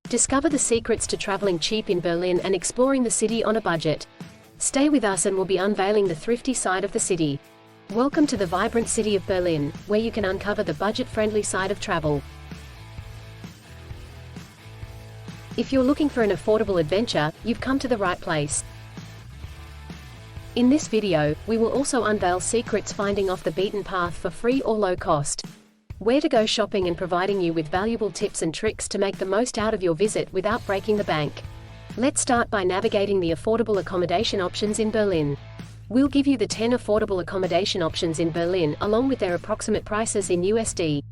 Discover the secrets to traveling cheap in Berlin and exploring the city on a budget. Stay with us and we'll be unveiling the thrifty side of the city. Welcome to the vibrant city of Berlin, where you can uncover the budget-friendly side of travel. If you're looking for an affordable adventure, you've come to the right place. In this video, we will also unveil secrets finding off the beaten path for free or low cost. Where to go shopping and providing you with valuable tips and tricks to make the most out of your visit without breaking the bank. Let's start by navigating the affordable accommodation options in Berlin. We'll give you the 10 affordable accommodation options in Berlin along with their approximate prices in USD.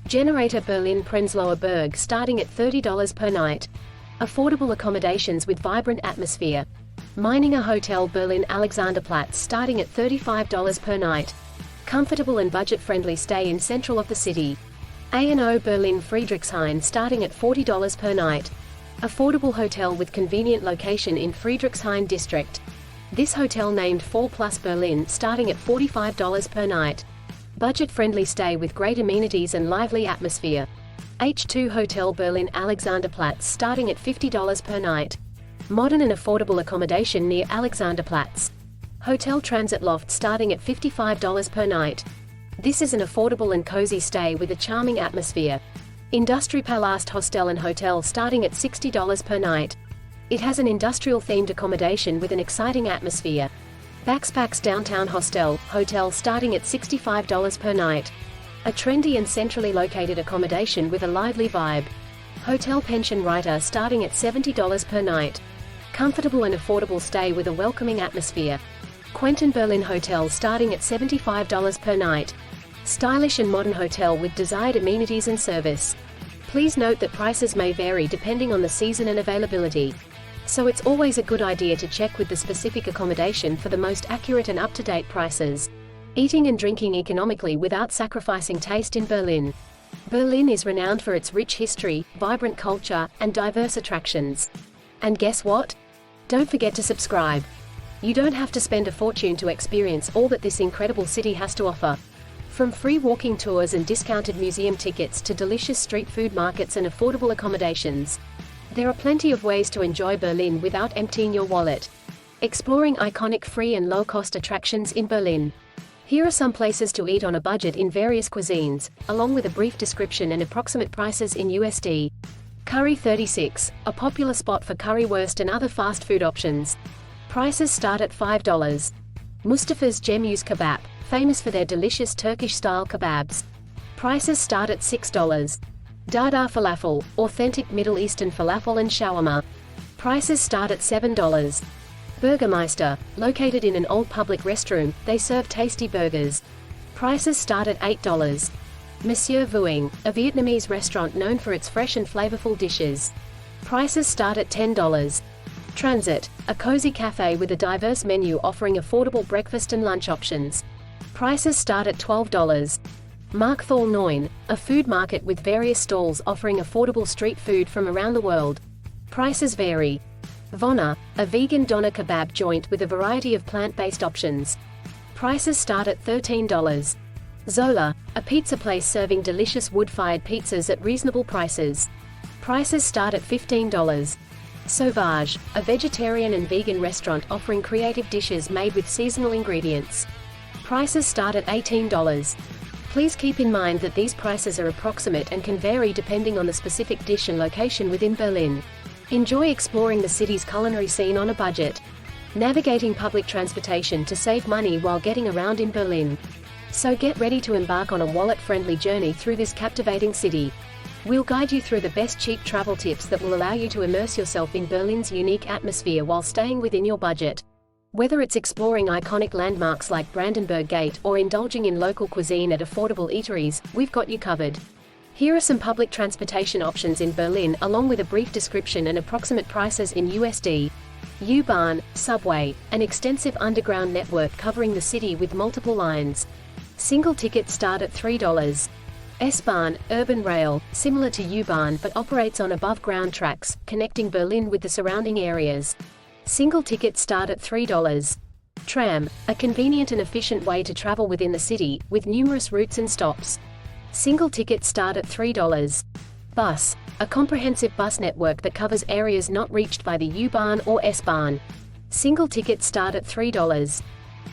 Generator Berlin Prenzlauer Berg starting at $30 per night. Affordable accommodations with vibrant atmosphere. Meininger Hotel Berlin Alexanderplatz starting at $35 per night. Comfortable and budget-friendly stay in central of the city. A&O Berlin Friedrichshain starting at $40 per night. Affordable hotel with convenient location in Friedrichshain district. This hotel named 4+ Berlin starting at $45 per night. Budget-friendly stay with great amenities and lively atmosphere. H2 Hotel Berlin Alexanderplatz starting at $50 per night. Modern and affordable accommodation near Alexanderplatz. Hotel Transit Loft starting at $55 per night. This is an affordable and cozy stay with a charming atmosphere. Industriepalast Hostel and Hotel starting at $60 per night. It has an industrial-themed accommodation with an exciting atmosphere. Baxpax Downtown Hotel starting at $65 per night. A trendy and centrally located accommodation with a lively vibe. Hotel Pension Reiter starting at $70 per night. Comfortable and affordable stay with a welcoming atmosphere. Quentin Berlin Hotel starting at $75 per night. Stylish and modern hotel with desired amenities and service. Please note that prices may vary depending on the season and availability. So it's always a good idea to check with the specific accommodation for the most accurate and up-to-date prices. Eating and drinking economically without sacrificing taste in Berlin. Berlin is renowned for its rich history, vibrant culture, and diverse attractions. And guess what? Don't forget to subscribe. You don't have to spend a fortune to experience all that this incredible city has to offer. From free walking tours and discounted museum tickets to delicious street food markets and affordable accommodations. There are plenty of ways to enjoy Berlin without emptying your wallet. Exploring iconic free and low-cost attractions in Berlin. Here are some places to eat on a budget in various cuisines, along with a brief description and approximate prices in USD. Curry 36, a popular spot for currywurst and other fast food options. Prices start at $5. Mustafa's Cemuz Kebap, famous for their delicious Turkish-style kebabs. Prices start at $6. Dada Falafel, authentic Middle Eastern falafel and shawarma. Prices start at $7. Burgermeister, located in an old public restroom, they serve tasty burgers. Prices start at $8. Monsieur Vuong, a Vietnamese restaurant known for its fresh and flavorful dishes. Prices start at $10. Transit, a cozy cafe with a diverse menu offering affordable breakfast and lunch options. Prices start at $12. Markthal 9, a food market with various stalls offering affordable street food from around the world. Prices vary. Vonna, a vegan doner kebab joint with a variety of plant-based options. Prices start at $13. Zola, a pizza place serving delicious wood-fired pizzas at reasonable prices. Prices start at $15. Sauvage, a vegetarian and vegan restaurant offering creative dishes made with seasonal ingredients. Prices start at $18. Please keep in mind that these prices are approximate and can vary depending on the specific dish and location within Berlin. Enjoy exploring the city's culinary scene on a budget. Navigating public transportation to save money while getting around in Berlin. So get ready to embark on a wallet-friendly journey through this captivating city. We'll guide you through the best cheap travel tips that will allow you to immerse yourself in Berlin's unique atmosphere while staying within your budget. Whether it's exploring iconic landmarks like Brandenburg Gate or indulging in local cuisine at affordable eateries, we've got you covered. Here are some public transportation options in Berlin along with a brief description and approximate prices in USD. U-Bahn, subway, an extensive underground network covering the city with multiple lines. Single tickets start at $3. S-Bahn, urban rail, similar to U-Bahn but operates on above-ground tracks, connecting Berlin with the surrounding areas. Single tickets start at $3. Tram, a convenient and efficient way to travel within the city, with numerous routes and stops. Single tickets start at $3. Bus, a comprehensive bus network that covers areas not reached by the U-Bahn or S-Bahn. Single tickets start at $3.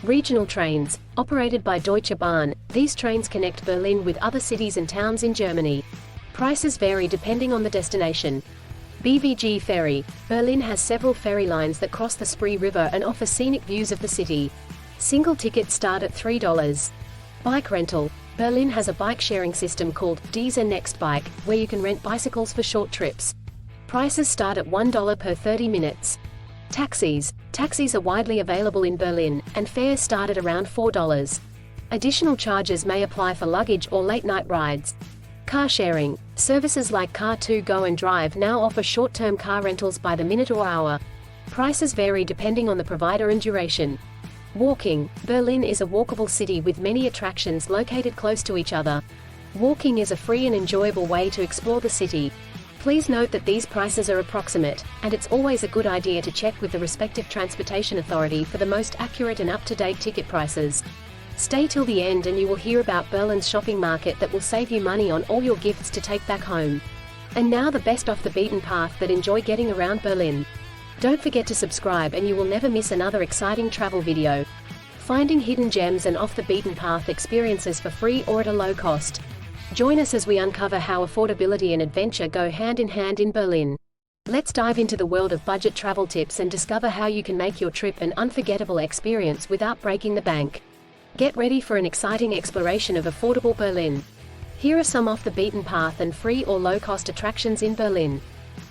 Regional trains, operated by Deutsche Bahn, these trains connect Berlin with other cities and towns in Germany. Prices vary depending on the destination. BVG ferry, Berlin has several ferry lines that cross the Spree River and offer scenic views of the city. Single tickets start at $3. Bike rental, Berlin has a bike-sharing system called Dieser Next Bike, where you can rent bicycles for short trips. Prices start at $1 per 30 minutes. Taxis are widely available in Berlin, and fares start at around $4. Additional charges may apply for luggage or late-night rides. Car sharing, services like Car2Go and Drive now offer short-term car rentals by the minute or hour. Prices vary depending on the provider and duration. Walking, Berlin is a walkable city with many attractions located close to each other. Walking is a free and enjoyable way to explore the city. Please note that these prices are approximate, and it's always a good idea to check with the respective transportation authority for the most accurate and up-to-date ticket prices. Stay till the end and you will hear about Berlin's shopping market that will save you money on all your gifts to take back home. And now the best off the beaten path that enjoy getting around Berlin. Don't forget to subscribe and you will never miss another exciting travel video. Finding hidden gems and off the beaten path experiences for free or at a low cost. Join us as we uncover how affordability and adventure go hand in hand in Berlin. Let's dive into the world of budget travel tips and discover how you can make your trip an unforgettable experience without breaking the bank. Get ready for an exciting exploration of affordable Berlin. Here are some off the beaten path and free or low-cost attractions in Berlin.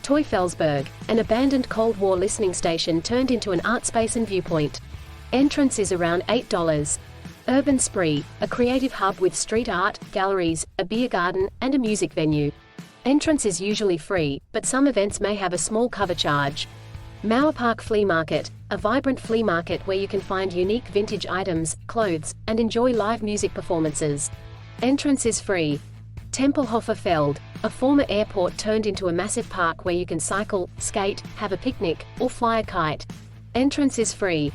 Teufelsberg, an abandoned Cold War listening station turned into an art space and viewpoint. Entrance is around $8. Urban Spree, a creative hub with street art, galleries, a beer garden, and a music venue. Entrance is usually free, but some events may have a small cover charge. Mauerpark Flea Market, a vibrant flea market where you can find unique vintage items, clothes, and enjoy live music performances. Entrance is free. Tempelhofer Feld, a former airport turned into a massive park where you can cycle, skate, have a picnic, or fly a kite. Entrance is free.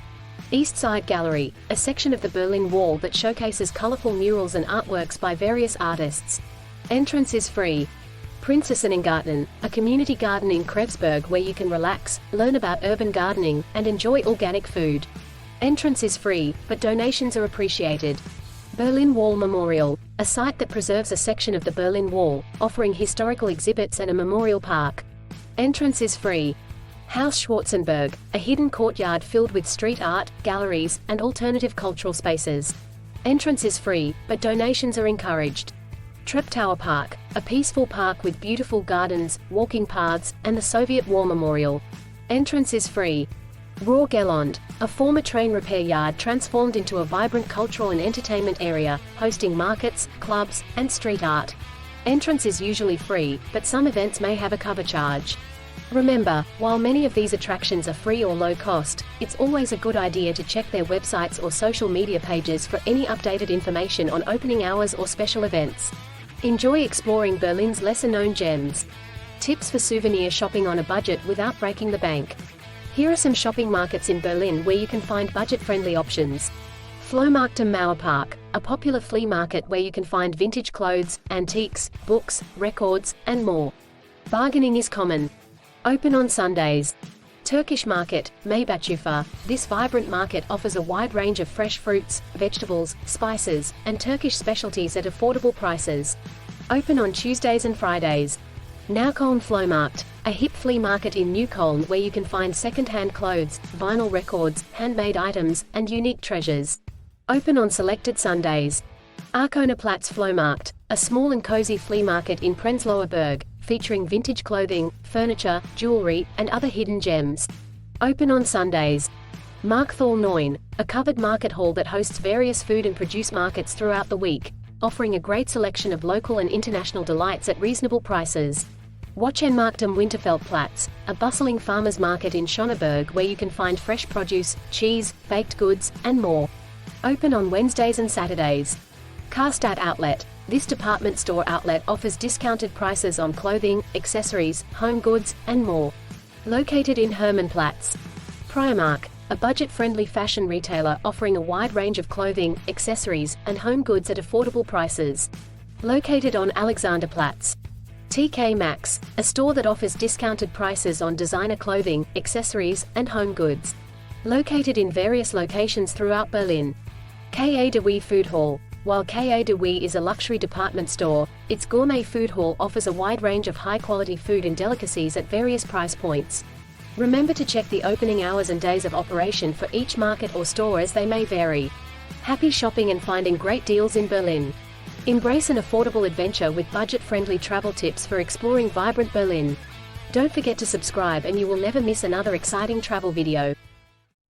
East Side Gallery, a section of the Berlin Wall that showcases colorful murals and artworks by various artists. Entrance is free. Prinzessinnengarten, a community garden in Kreuzberg where you can relax, learn about urban gardening, and enjoy organic food. Entrance is free, but donations are appreciated. Berlin Wall Memorial, a site that preserves a section of the Berlin Wall, offering historical exhibits and a memorial park. Entrance is free. Haus Schwarzenberg, a hidden courtyard filled with street art, galleries, and alternative cultural spaces. Entrance is free, but donations are encouraged. Treptower Park, a peaceful park with beautiful gardens, walking paths, and the Soviet War Memorial. Entrance is free. Ruhrgelände, a former train repair yard transformed into a vibrant cultural and entertainment area, hosting markets, clubs, and street art. Entrance is usually free, but some events may have a cover charge. Remember, while many of these attractions are free or low cost, it's always a good idea to check their websites or social media pages for any updated information on opening hours or special events. Enjoy exploring Berlin's lesser-known gems. Tips for souvenir shopping on a budget without breaking the bank. Here are some shopping markets in Berlin where you can find budget-friendly options. Flohmarkt am Mauerpark, a popular flea market where you can find vintage clothes, antiques, books, records, and more. Bargaining is common. Open on Sundays. Turkish Market, Maybachufa. This vibrant market offers a wide range of fresh fruits, vegetables, spices, and Turkish specialties at affordable prices. Open on Tuesdays and Fridays. Neukölln Flohmarkt, a hip flea market in Neukölln where you can find second-hand clothes, vinyl records, handmade items, and unique treasures. Open on selected Sundays. Arkoner Platz Flohmarkt, a small and cozy flea market in Prenzlauer Berg, featuring vintage clothing, furniture, jewelry, and other hidden gems. Open on Sundays. Markthalle 9, a covered market hall that hosts various food and produce markets throughout the week, offering a great selection of local and international delights at reasonable prices. Wochenmarkt am Winterfeldplatz, a bustling farmers market in Schöneberg where you can find fresh produce, cheese, baked goods, and more. Open on Wednesdays and Saturdays. Karstadt Outlet. This department store outlet offers discounted prices on clothing, accessories, home goods, and more. Located in Hermannplatz. Primark, a budget-friendly fashion retailer offering a wide range of clothing, accessories, and home goods at affordable prices. Located on Alexanderplatz. TK Maxx, a store that offers discounted prices on designer clothing, accessories, and home goods. Located in various locations throughout Berlin. Ka de Wie Food Hall. While Ka de Wie is a luxury department store, its gourmet food hall offers a wide range of high-quality food and delicacies at various price points. Remember to check the opening hours and days of operation for each market or store as they may vary. Happy shopping and finding great deals in Berlin. Embrace an affordable adventure with budget-friendly travel tips for exploring vibrant Berlin. Don't forget to subscribe and you will never miss another exciting travel video.